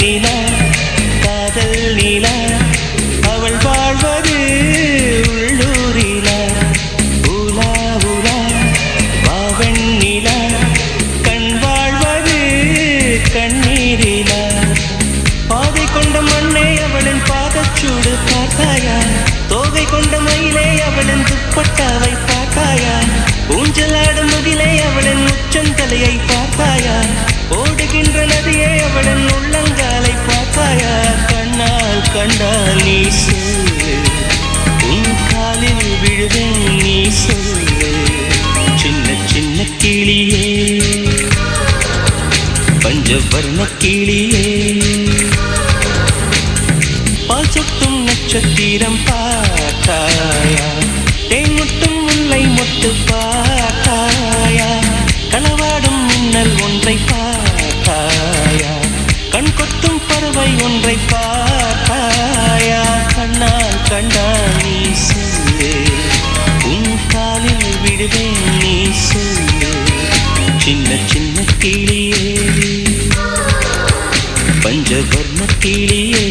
நிலா காதல் நிலா அவள் வாழ்வது உள்ளூரிலா உலா உலா வாவன் நிலா கண் வாழ்வது கண்ணீரிலா பாதை கொண்ட மண்ணே அவளின் பாதச்சூடு பார்த்தாயா தோகை கொண்ட மயிலே அவளின் துப்பட்டாவை பார்த்தாயா ஊஞ்சலாடும் முகிலே அவளின் உச்சந்தலையை பார்த்தாயா ஓடுகின்ற நதியே அவளின் உள்ளங்காலை பார்த்தாயா கண்ணால் கண்டால் நீ சொல்லு உன் காலில் விழுவேன் நீ சொல்லு சின்ன சின்ன கிளியே பஞ்சவர்ண கிளியே பால் சொட்டும் நட்சத்திரம் பார்த்தாயா தேன் முட்டும் முல்லை மொட்டு பார்த்தாயா களவாடும் மின்னல் ஒன்றை பார்த்தாயா கண் கொத்தும் பறவை ஒன்றை பார்த்தாயா கண்ணால் கண்டால் நீ சொல்லு உன் காலில் விடுவேன் நீ சொல்லு சின்ன சின்ன கிளியே பஞ்சவர்ண கிளியே